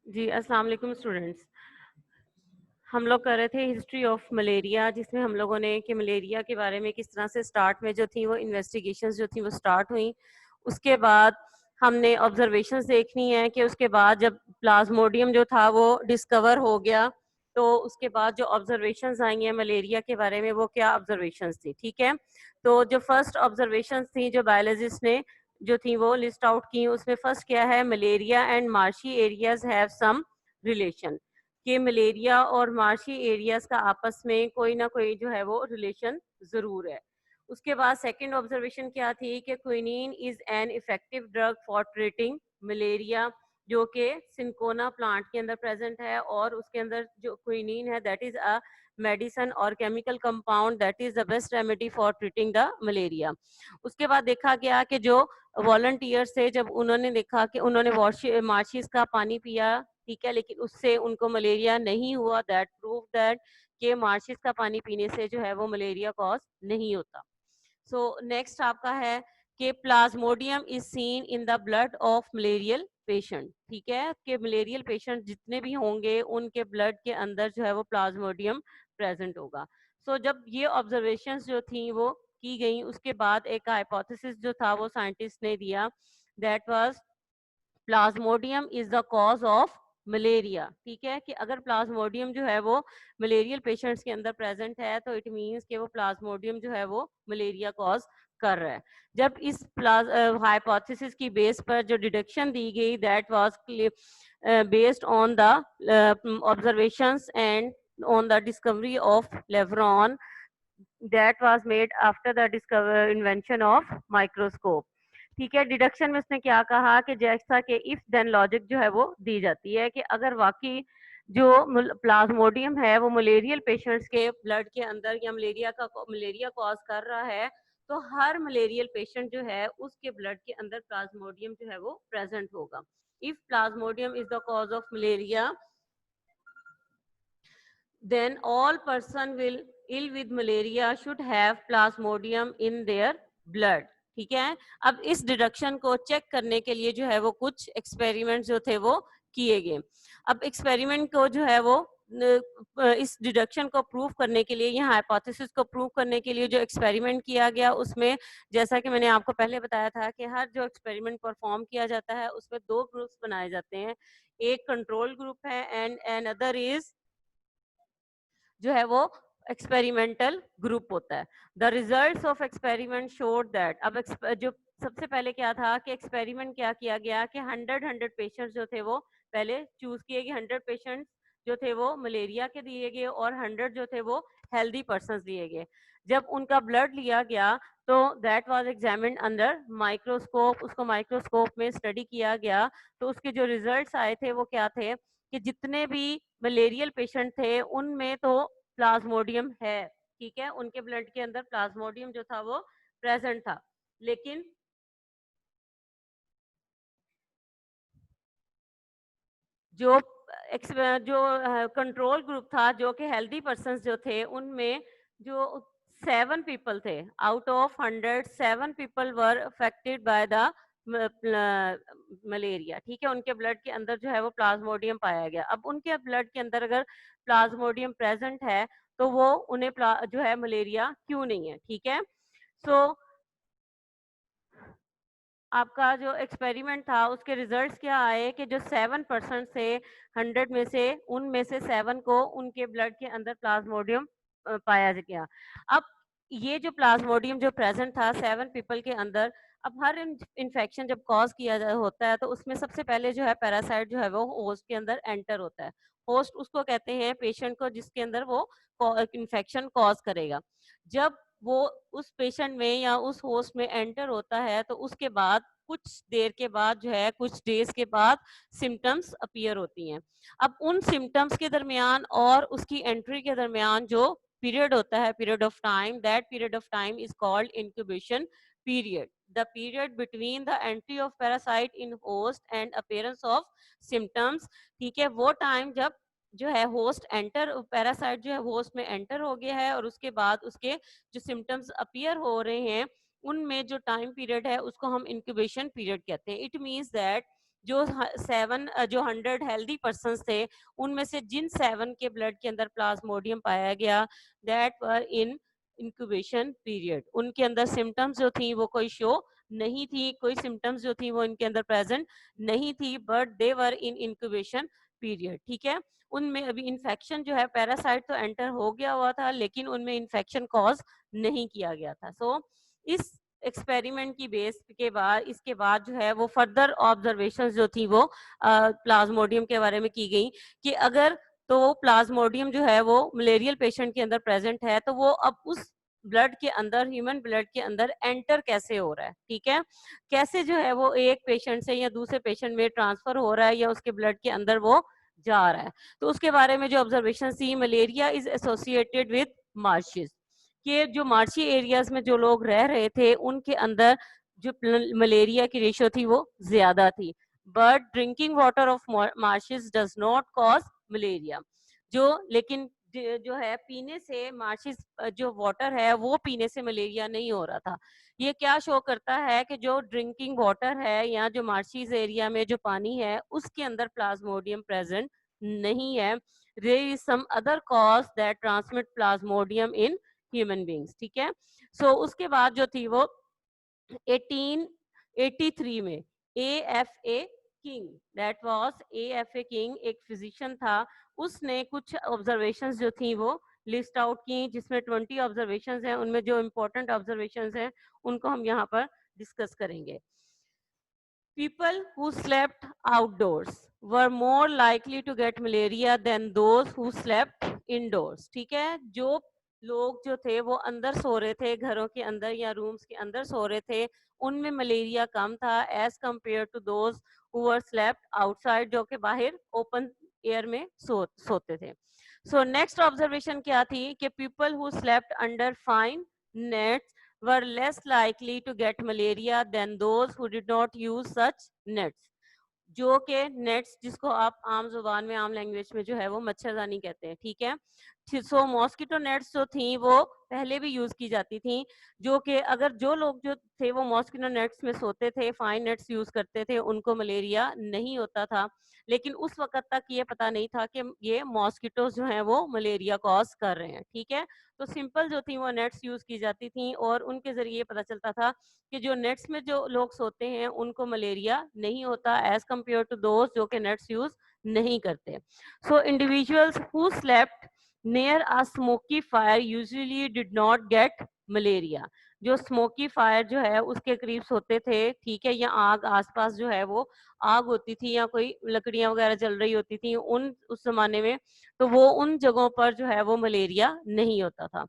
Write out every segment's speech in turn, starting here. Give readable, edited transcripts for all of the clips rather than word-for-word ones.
जी, अस्सलाम वालेकुम स्टूडेंट्स। हम लोग कर रहे थे हिस्ट्री ऑफ मलेरिया, जिसमें हम लोगों ने कि मलेरिया के बारे में किस तरह से स्टार्ट में जो थी वो इन्वेस्टिगेशंस जो थी वो स्टार्ट हुई। उसके बाद हमने ऑब्जर्वेशंस देखनी है कि उसके बाद जब प्लाज्मोडियम जो था वो डिस्कवर हो गया, तो उसके बाद जो ऑब्जर्वेशंस आई हैं मलेरिया के बारे में वो क्या ऑब्जर्वेशंस थी। ठीक है, तो जो फर्स्ट ऑब्जर्वेशंस थी जो बायोलॉजिस्ट ने जो थी वो लिस्ट आउट की, उसमें फर्स्ट क्या है, malaria and marshy areas have some relation, कि मलेरिया और मार्शी एरियाज का आपस में कोई ना कोई जो है वो रिलेशन जरूर है। उसके बाद सेकंड ऑब्जर्वेशन क्या थी कि quinine is an effective drug for treating malaria, जो कि सिंकोना प्लांट के अंदर प्रेजेंट है, और उसके अंदर जो क्विनीन है दैट इज अ मेडिसन और chemical compound that is the best remedy for treating the malaria. उसके बाद देखा गया कि जो वॉलंटियर्स थे, जब उन्होंने देखा कि उन्होंने मार्शिस का पानी पिया, ठीक है, लेकिन उससे उनको मलेरिया नहीं हुआ, दैट प्रूव दैट कि मार्शिस का पानी पीने से जो है वो मलेरिया कॉज नहीं होता। सो नेक्स्ट आपका है कि Plasmodium is seen in the blood of malarial patient. ठीक है, कि मलेरियल पेशेंट जितने भी होंगे उनके ब्लड के अंदर जो है वो प्लाज्मोडियम प्रेजेंट होगा। जब ये ऑब्जर्वेशंस जो थी वो की गई, उसके बाद एक हाइपोथेसिस जो था वो साइंटिस्ट ने दिया, that was Plasmodium is the cause of malaria. ठीक है, कि अगर प्लाज्मोडियम जो है वो मलेरियल पेशेंट्स के अंदर प्रेजेंट है तो इट मींस कि वो प्लाज्मोडियम जो है वो मलेरिया कॉज कर रहा है। जब इस हाइपोथेसिस की बेस पर जो डिडक्शन दी गई, that was based on the observations and on the discovery of Levron that was made after the invention of microscope। ठीक है, डिडक्शन में उसने क्या कहा कि जैसा कि इफ देन लॉजिक जो है वो दी जाती है कि अगर वाकई जो प्लाज्मोडियम है वो मलेरियल पेशेंट्स के ब्लड के अंदर या मलेरिया कॉज कर रहा है, तो हर मलेरियल पेशेंट जो है उसके ब्लड के अंदर प्लाज्मोडियम जो है वो प्रेजेंट होगा। If Plasmodium is the cause of malaria, then all person will ill with malaria should have plasmodium in their blood। ठीक है, अब इस डिडक्शन को चेक करने के लिए जो है वो कुछ एक्सपेरिमेंट जो थे वो किए गए। अब एक्सपेरिमेंट को जो है वो इस डिडक्शन को प्रूव करने के लिए, यहाँ हाइपोथेसिस को प्रूव करने के लिए जो एक्सपेरिमेंट किया गया, उसमें जैसा कि मैंने आपको पहले बताया था कि हर जो एक्सपेरिमेंट परफॉर्म किया जाता है उसमें दो ग्रुप्स बनाए जाते हैं, एक कंट्रोल ग्रुप है एंड अनदर इज जो है वो एक्सपेरिमेंटल ग्रुप होता है। The results of experiment showed that, अब जो सबसे पहले क्या था कि एक्सपेरिमेंट क्या किया गया कि 100 पेशेंट्स जो थे वो पहले चूज किए गए, 100 पेशेंट्स जो थे वो मलेरिया के दिए गए और 100 जो थे वो हेल्दी पर्सन दिए गए। जब उनका ब्लड लिया गया तो that was examined under microscope, उसको माइक्रोस्कोप में स्टडी किया गया, तो उसके जो रिजल्ट्स आए थे वो क्या थे कि जितने भी मलेरियल पेशेंट थे उनमें तो प्लाज्मोडियम है, ठीक है, उनके ब्लड के अंदर प्लाज्मोडियम जो था वो प्रेजेंट था, लेकिन जो जो कंट्रोल ग्रुप था, जो कि हेल्दी पर्सन जो थे, उनमें जो 7 पीपल थे out of 100, 7 people were affected by the malaria. ठीक है, उनके ब्लड के अंदर जो है वो प्लाज्मोडियम पाया गया। अब उनके ब्लड के अंदर अगर प्लाज्मोडियम प्रेजेंट है तो वो उन्हें जो है मलेरिया क्यों नहीं है। ठीक है, सो आपका जो एक्सपेरिमेंट था उसके रिजल्ट्स क्या आए कि जो 7% थे 100 में से, उनमें से 7 को उनके ब्लड के अंदर प्लाज्मोडियम पाया गया। अब ये जो प्लाज्मोडियम जो प्रेजेंट था 7 पीपल के अंदर, अब हर इन्फेक्शन जब कॉज होता है तो उसमें सबसे पहले जो है पैरासाइट जो है वो होस्ट के अंदर एंटर होता है। होस्ट उसको कहते हैं पेशेंट को जिसके अंदर वो इन्फेक्शन कॉज करेगा। जब वो उस पेशेंट में या उस होस्ट में एंटर होता है तो उसके बाद कुछ देर के बाद जो है, कुछ डेज के बाद सिम्टम्स अपीयर होती हैं। अब उन सिम्टम्स के दरमियान और उसकी एंट्री के दरमियान जो पीरियड होता है, period of time, that period of time is called incubation period. The period between the entry of parasite in host and appearance of symptoms. ठीक है, वो टाइम जब जो है होस्ट एंटर, पैरासाइट जो है होस्ट में एंटर हो गया है और उसके बाद उसके जो सिम्टम्स अपीयर हो रहे हैं, उनमें जो टाइम पीरियड है उसको हम इंक्यूबेशन पीरियड कहते हैं। इट मींस दैट जो 100 हेल्दी पर्सन थे, उनमें से जिन 7 के ब्लड के अंदर प्लाज्मोडियम पाया गया, that were in incubation period. उनके अंदर सिम्टम्स जो थी वो कोई शो नहीं थी, कोई सिम्टम्स जो थी वो इनके अंदर प्रेजेंट नहीं थी, but they were in incubation period. ठीक है, उनमें अभी इन्फेक्शन जो है, पैरासाइट तो एंटर हो गया हुआ था, लेकिन उनमें इन्फेक्शन कॉज नहीं किया गया था। सो इस एक्सपेरिमेंट की बेस के बाद, इसके बाद जो है वो फर्दर ऑब्जर्वेशंस जो थी वो प्लाज्मोडियम के बारे में की गई कि अगर तो प्लाज्मोडियम जो है वो मलेरियल पेशेंट के अंदर प्रेजेंट है, तो वो अब उस ब्लड के अंदर, ह्यूमन ब्लड के अंदर एंटर कैसे हो रहा है। ठीक है, कैसे जो है वो एक पेशेंट से या दूसरे पेशेंट में ट्रांसफर हो रहा है या उसके ब्लड के अंदर वो जा रहा है। तो उसके बारे में जो ऑब्जर्वेशन थी, malaria is associated with marches, कि जो मार्शी एरियाज में जो लोग रह रहे थे उनके अंदर जो मलेरिया की रेशियो थी वो ज्यादा थी। But drinking water of marches does not cause malaria. जो लेकिन जो है पीने से, मार्शिस जो वाटर है वो पीने से मलेरिया नहीं हो रहा था। ये क्या शो करता है कि जो ड्रिंकिंग वाटर है या जो मार्शिस एरिया में जो पानी है उसके अंदर प्लाज्मोडियम प्रेजेंट नहीं है। There is some other cause that transmit plasmodium in human beings. ठीक है, सो उसके बाद जो थी वो 1883 में AFA king, that was AFA king, एक फिजिशियन था, उसने कुछ ऑब्जर्वेशंस जो थी वो लिस्ट आउट की, जिसमें 20 ऑब्जर्वेशंस हैं। उनमें जो इंपॉर्टेंट ऑब्जर्वेशंस हैं उनको हम यहाँ पर डिस्कस करेंगे। People who slept outdoors were more likely to get malaria than those who slept indoors. ठीक है, जो लोग जो थे वो अंदर सो रहे थे, घरों के अंदर या रूम्स के अंदर सो रहे थे, उनमें मलेरिया कम था as compare to those who were slept outside, जो कि बाहर ओपन एयर में सोते थे। सो नेक्स्ट ऑब्जर्वेशन क्या थी कि people who slept under fine nets were less likely to get malaria than those who did not use such nets. जो के नेट्स, जिसको आप आम जुबान में, आम लैंग्वेज में जो है वो मच्छरदानी कहते हैं। ठीक है, सो मॉस्किटो नेट्स जो थी वो पहले भी यूज की जाती थी, जो कि अगर जो लोग जो थे वो मॉस्किटो नेट्स में सोते थे, फाइन नेट्स यूज करते थे, उनको मलेरिया नहीं होता था। लेकिन उस वक्त तक ये पता नहीं था कि ये मॉस्किटोज जो हैं वो मलेरिया कॉज कर रहे हैं। ठीक है, तो सिंपल जो थी वो नेट्स यूज की जाती थी और उनके जरिए पता चलता था कि जो नेट्स में जो लोग सोते हैं उनको मलेरिया नहीं होता एज कम्पेयर टू दोज जो कि नेट्स यूज नहीं करते। So individuals who slept near a smoky fire usually did not get malaria. जो स्मोकी फायर जो है उसके करीब सोते थे, ठीक है, या आग आसपास जो है वो आग होती थी या कोई लकड़ियां वगैरह जल रही होती थी उन उस जमाने में, तो वो उन जगहों पर जो है वो मलेरिया नहीं होता था।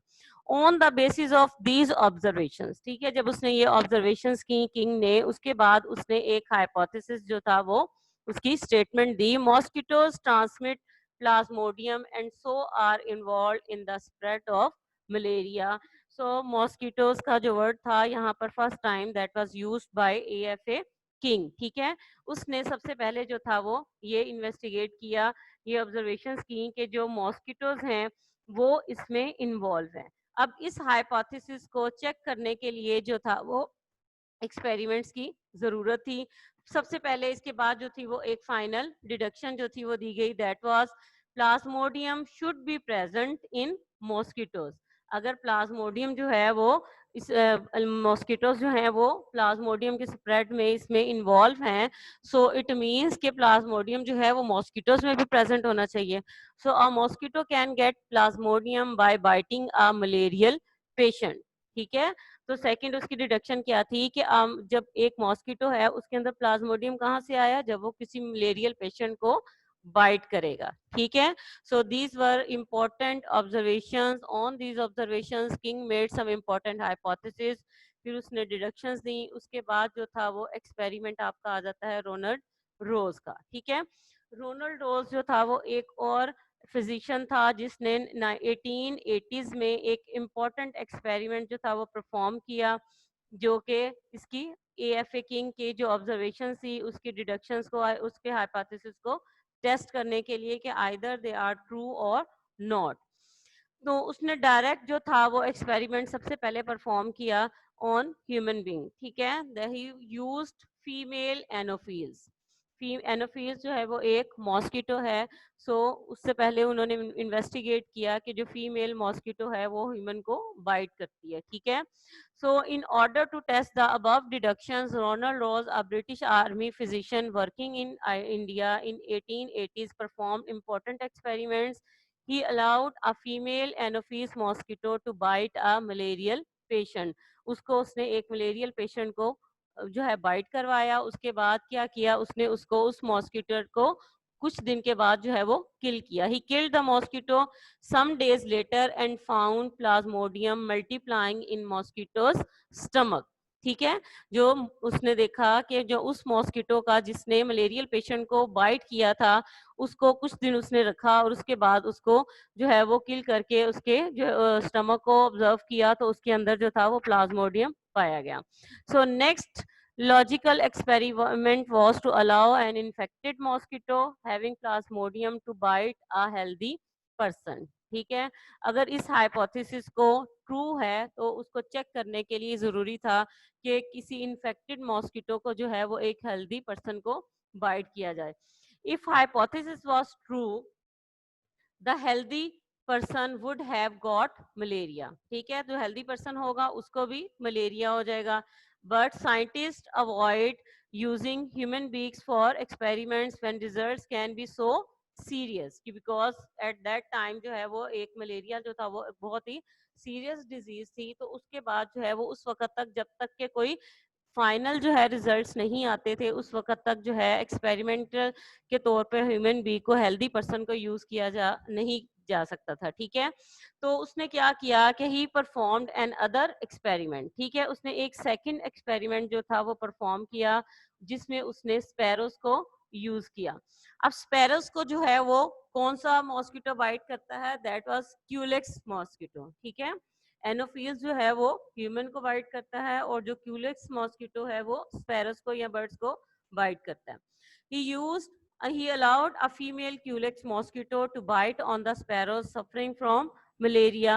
On the basis of these observations, ठीक है, जब उसने ये ऑब्जर्वेशंस की किंग ने, उसके बाद उसने एक हाइपोथेसिस जो था वो उसकी स्टेटमेंट दी, mosquitoes transmit plasmodium and so are involve in the spread of malaria. So mosquitoes का जो वर्ड था यहाँ पर first time that was used by AFA King. ठीक है, उसने सबसे पहले जो था वो ये इन्वेस्टिगेट किया, ये ऑब्जर्वेशंस की कि जो मॉस्किटोज हैं वो इसमें इन्वॉल्व हैं। अब इस हाइपोथेसिस को चेक करने के लिए जो था वो एक्सपेरिमेंट्स की जरूरत थी। सबसे पहले इसके बाद जो थी वो एक फाइनल डिडक्शन जो थी वो दी गई, that was Plasmodium should be present in mosquitoes. अगर प्लाज्मोडियम जो है वो इस मॉस्किटोज जो हैं वो प्लाज्मोडियम के स्प्रेड में इसमें इन्वॉल्व हैं, सो इट मींस कि प्लाज्मोडियम जो है वो मॉस्किटोज में भी प्रेजेंट होना चाहिए। So a mosquito can get plasmodium by biting a malarial patient. ठीक है, तो सेकंड उसकी डिडक्शन क्या थी कि जब एक मॉस्किटो है उसके अंदर प्लाज्मोडियम कहाँ से आया, जब वो किसी मलेरियल पेशेंट को बाइट करेगा। ठीक है, so these were important observations, on these observations King made some important hypothesis, फिर उसने डिडक्शंस दी। उसके बाद जो था वो एक्सपेरिमेंट आपका आ जाता है रोनाल्ड रोज का। ठीक है, रोनाल्ड रोज जो था वो एक और फिजिशियन था जिसने 1880s में एक इम्पॉर्टेंट एक्सपेरिमेंट जो था वो परफॉर्म किया, जो कि इसकी AFA किंग के जो ऑब्जर्वेशन थी उसकी डिडक्शंस को, उसके हाइपोथेसिस को टेस्ट करने के लिए कि आइदर दे आर ट्रू और नॉट। तो उसने डायरेक्ट जो था वो एक्सपेरिमेंट सबसे पहले परफॉर्म किया ऑन ह्यूमन बीइंग। ठीक है, ही यूज्ड फीमेल एनोफिल्स। एनोफिल्स जो है वो एक मॉस्किटो है। सो उससे पहले उन्होंने इन्वेस्टिगेट किया कि जो फीमेल मॉस्किटो है वो ह्यूमन को बाइट करती है, ठीक है। So in order to test the above deductions, Ronald Ross, a British army physician working in India in 1880s, performed important experiments. He allowed a female Anopheles mosquito to bite a malarial patient. उसको उसने एक malarial patient को जो है bite करवाया। उसके बाद क्या किया उसने, उसको उस मॉस्किटो को कुछ दिन के बाद जो है वो किल किया। He killed the mosquito some days later and found plasmodium multiplying in mosquitoes stomach, ठीक है। जो उसने देखा कि जो उस मॉस्किटो का जिसने मलेरियल पेशेंट को बाइट किया था उसको कुछ दिन उसने रखा और उसके बाद उसको जो है वो किल करके उसके जो स्टमक को ऑब्जर्व किया तो उसके अंदर जो था वो प्लाज्मोडियम पाया गया। So next logical experiment was to allow an infected mosquito having plasmodium to bite a healthy person, ठीक है। अगर इस हाइपोथेसिस को ट्रू है तो उसको चेक करने के लिए जरूरी था कि किसी इन्फेक्टेड मॉस्किटो को जो है वो एक हेल्दी पर्सन को बाइट किया जाए। If hypothesis was true, the healthy person would have got malaria, ठीक है। जो हेल्दी पर्सन होगा उसको भी मलेरिया हो जाएगा। But scientist avoid using human beings for experiments when results can be so serious, because at that time जो है वो एक मलेरिया जो था वो बहुत ही सीरियस डिजीज थी। तो उसके बाद जो है वो उस वक्त तक जब तक के कोई फाइनल जो है रिजल्ट्स नहीं आते थे उस वक्त तक जो है एक्सपेरिमेंटल के तौर पे ह्यूमन बी को हेल्दी पर्सन को यूज किया नहीं जा सकता था, ठीक है। तो उसने क्या किया कि ही परफॉर्म्ड एन अदर एक्सपेरिमेंट, ठीक है। उसने एक सेकंड एक्सपेरिमेंट जो था वो परफॉर्म किया जिसमें उसने स्पैरोस को यूज किया। अब स्पैरोस को जो है वो कौन सा मॉस्किटो बाइट करता है, दैट वाज क्यूलेक्स मॉस्किटो, ठीक है। एनोफिल्स जो है वो ह्यूमन को बाइट करता है और जो क्यूलेक्स मॉस्किटो है वो स्पैरोस को या बर्ड्स को बाइट करता है। He allowed a female Culex mosquito to bite on the sparrows suffering from malaria.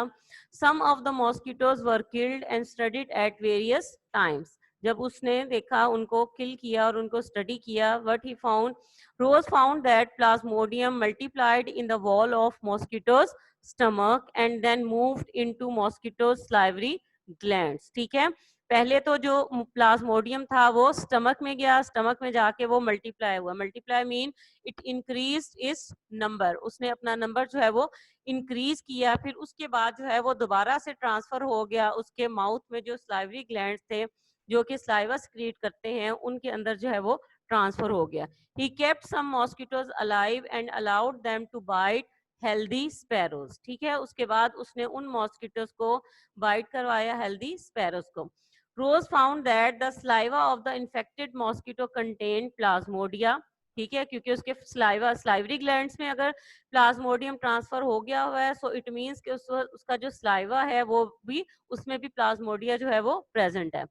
Some of the mosquitoes were killed and studied at various times. जब उसने देखा उनको किल किया और उनको स्टडी किया, what he found, Rose found that plasmodium multiplied in the wall of mosquitoes stomach and then moved into mosquitoes salivary glands, ठीक है। पहले तो जो प्लाज्मोडियम था वो स्टमक में गया, स्टमक में जाके वो मल्टीप्लाई हुआ। मल्टीप्लाई मीन इट इंक्रीज इस नंबर, उसने अपना नंबर जो है वो इंक्रीज किया। फिर उसके बाद जो है वो दोबारा से ट्रांसफर हो गया उसके माउथ में, जो स्लाइवरी ग्लैंड्स थे जो कि स्लाइवा सक्रीट करते हैं उनके अंदर जो है वो ट्रांसफर हो गया। He kept some mosquitoes alive and allowed them to bite healthy sparrows, ठीक है। उसके बाद उसने उन मॉस्किटोज को बाइट करवाया हेल्दी स्पैरोज को। Rose found that the saliva of the infected mosquito contained plasmodia, ठीक है, क्योंकि उसके स्लाइवरी ग्लैंड्स में अगर प्लाज्मोडियम ट्रांसफर हो गया हुआ है सो इट मींस कि उसका जो स्लाइवा है वो भी उसमें भी प्लाज्मोडिया जो है वो प्रेजेंट है।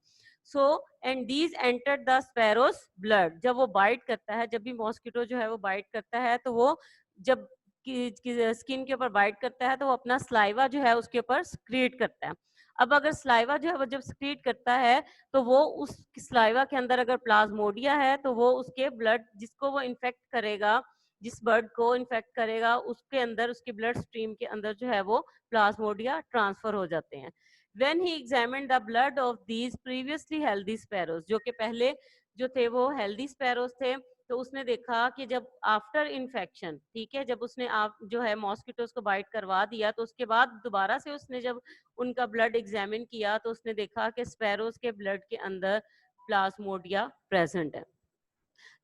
So and these entered the sparrows blood, जब वो बाइट करता है, जब भी मॉस्किटो जो है वो बाइट करता है तो वो जब स्किन के ऊपर बाइट करता है तो वो अपना स्लाइवा जो है उसके ऊपर सक्रीट करता है। अब अगर स्लाइवा जो है वो जब सक्रीट करता है तो वो उस स्लाइवा के अंदर अगर प्लाज्मोडिया है तो वो उसके ब्लड जिसको वो इन्फेक्ट करेगा, जिस बर्ड को इन्फेक्ट करेगा उसके अंदर, उसके ब्लड स्ट्रीम के अंदर जो है वो प्लाज्मोडिया ट्रांसफर हो जाते हैं। When he examined the blood of these previously healthy sparrows, जो कि पहले जो थे वो हेल्दी स्पैरोज थे, तो उसने देखा कि जब आफ्टर इन्फेक्शन, ठीक है, जब उसने आप जो है मॉस्किटोज को बाइट करवा दिया तो उसके बाद दोबारा से उसने जब उनका ब्लड एग्जामिन किया तो उसने देखा कि स्पैरोज के ब्लड के अंदर प्लाज्मोडिया प्रेजेंट है।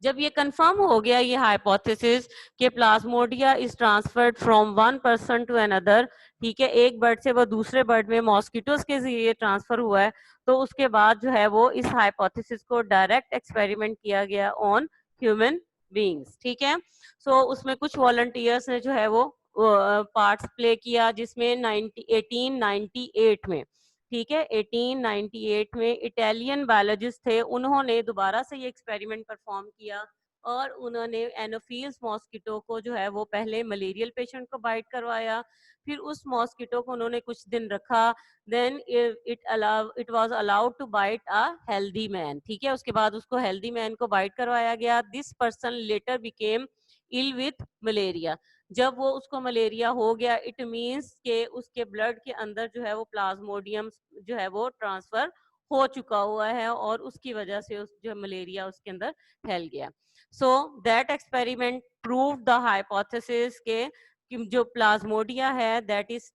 जब ये कंफर्म हो गया ये हाइपोथेसिस कि plasmodia is transferred from one person to another, ठीक है, एक बर्ड से वो दूसरे बर्ड में मॉस्किटोज के जरिए ट्रांसफर हुआ है, तो उसके बाद जो है वो इस हाइपोथेसिस को डायरेक्ट एक्सपेरिमेंट किया गया ऑन ह्यूमन बीइंग्स, ठीक है। सो उसमें कुछ वॉलंटियर्स ने जो है वो पार्ट्स प्ले किया जिसमें 1898 में, ठीक है, 1898 में इटालियन बायोलॉजिस्ट थे, उन्होंने दोबारा से ये एक्सपेरिमेंट परफॉर्म किया और उन्होंने एनोफिल्स मॉस्किटो को जो है वो पहले मलेरियल पेशेंट को बाइट करवाया, फिर उस मॉस्किटो को उन्होंने कुछ दिन रखा, then it was allowed to bite a healthy man, ठीक है। उसके बाद उसको हेल्दी मैन को बाइट करवाया गया। This person later became ill with malaria. जब वो उसको मलेरिया हो गया, इट मीन्स के उसके ब्लड के अंदर जो है वो प्लाज्मोडियम जो है वो ट्रांसफर हो चुका हुआ है और उसकी वजह से उस जो मलेरिया उसके अंदर फैल गया। So that experiment prove the hypothesis के कि जो प्लाज्मोडिया है that is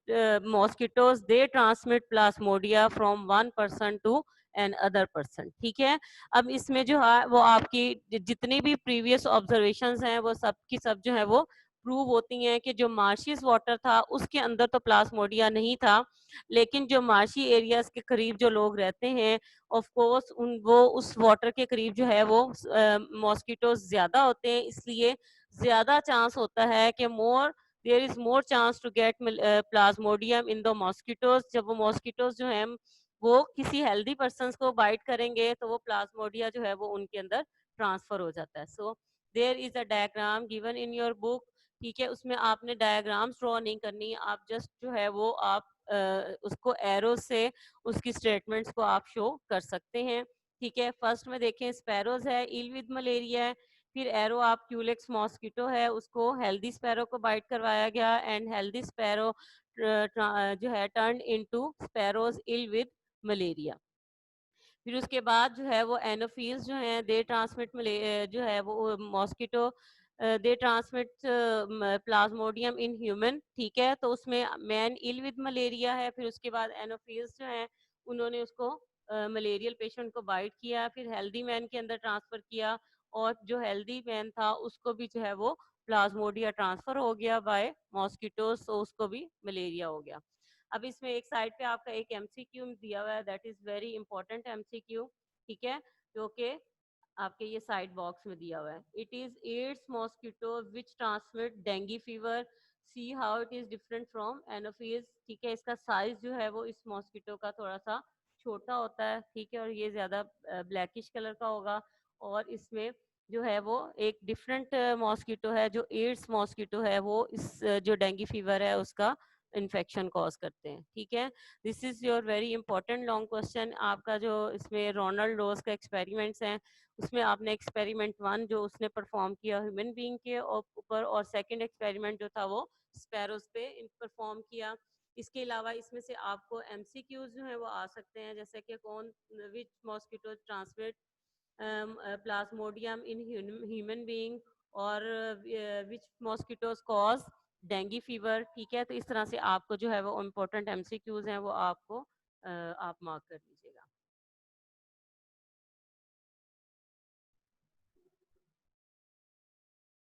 mosquitoes they transmit plasmodia from one person to another person, ठीक है। अब इसमें जो है वो आपकी जितनी भी प्रीवियस ऑब्जर्वेशंस हैं वो सब की सब जो है वो प्रूव होती हैं कि जो मार्शियस वाटर था उसके अंदर तो प्लाज्मोडिया नहीं था, लेकिन जो मार्शी एरियाज के करीब जो लोग रहते हैं ऑफ कोर्स वो उस वाटर के करीब जो है वो मॉस्किटोज ज्यादा होते हैं, इसलिए ज्यादा चांस होता है कि there is more chance to get plasmodium in the mosquitoes. जब वो मॉस्किटोज जो है वो किसी हेल्दी पर्सन को बाइट करेंगे तो वो प्लाज्मोडिया जो है वो उनके अंदर ट्रांसफर हो जाता है। So there is a diagram given in your book, ठीक है। उसमें आपने डायग्राम्स ड्रॉ नहीं करनी, आप जस्ट जो है वो आप उसको एरो से उसकी स्टेटमेंट्स को आप शो कर सकते हैं, ठीक है। फर्स्ट में देखें स्पैरोज है, इल विद मलेरिया है, फिर एरो आप क्यूलेक्स मॉस्किटो है उसको हेल्दी स्पैरो को बाइट करवाया गया एंड हेल्दी स्पैरो जो है turn into sparrows ill with malaria. फिर उसके बाद जो है वो एनोफिल्स जो हैं दे ट्रांसमिट जो है वो mosquito they transmit plasmodium in human, ठीक है। तो उसमें मैन इल विद मलेरिया है, फिर उसके बाद एनोफिल्स जो हैं उन्होंने उसको मलेरियल पेशेंट को बाइट किया, फिर हेल्दी मैन के अंदर ट्रांसफर किया और जो हेल्दी मैन था उसको भी जो है वो प्लाज्मोडिया ट्रांसफर हो गया बाय मॉस्किटोज, तो उसको भी मलेरिया हो गया। अब इसमें एक साइड पे आपका एक एमसीक्यू दिया हुआ है, that is very important MCQ, ठीक है, जो कि आपके ये साइड बॉक्स में दिया हुआ है। It is Aedes mosquito which transmit dengue fever, see how it is different from Anopheles, ठीक है। इसका साइज जो है वो इस मॉस्किटो का थोड़ा सा छोटा होता है, ठीक है, और ये ज्यादा ब्लैकिश कलर का होगा। और इसमें जो है वो एक डिफरेंट मॉस्किटो है, जो एड्स मॉस्किटो है वो इस जो डेंगू फीवर है उसका इन्फेक्शन कॉज करते हैं, ठीक है। This is your very important long question. आपका जो इसमें रोनाल्ड रोज का एक्सपेरिमेंट्स हैं उसमें आपने एक्सपेरिमेंट 1 जो उसने परफॉर्म किया ह्यूमन बीइंग के ऊपर और सेकंड एक्सपेरिमेंट जो था वो स्पैरोज पे परफॉर्म किया। इसके अलावा इसमें से आपको एमसीक्यूज जो है वो आ सकते हैं, जैसे कि कौन which mosquito transmit plasmodium in human being और which mosquitoes cause dengue fever, ठीक है। तो इस तरह से आपको जो है वो इम्पोर्टेंट एमसीक्यूज हैं वो आपको आप मार्क कर लीजिए।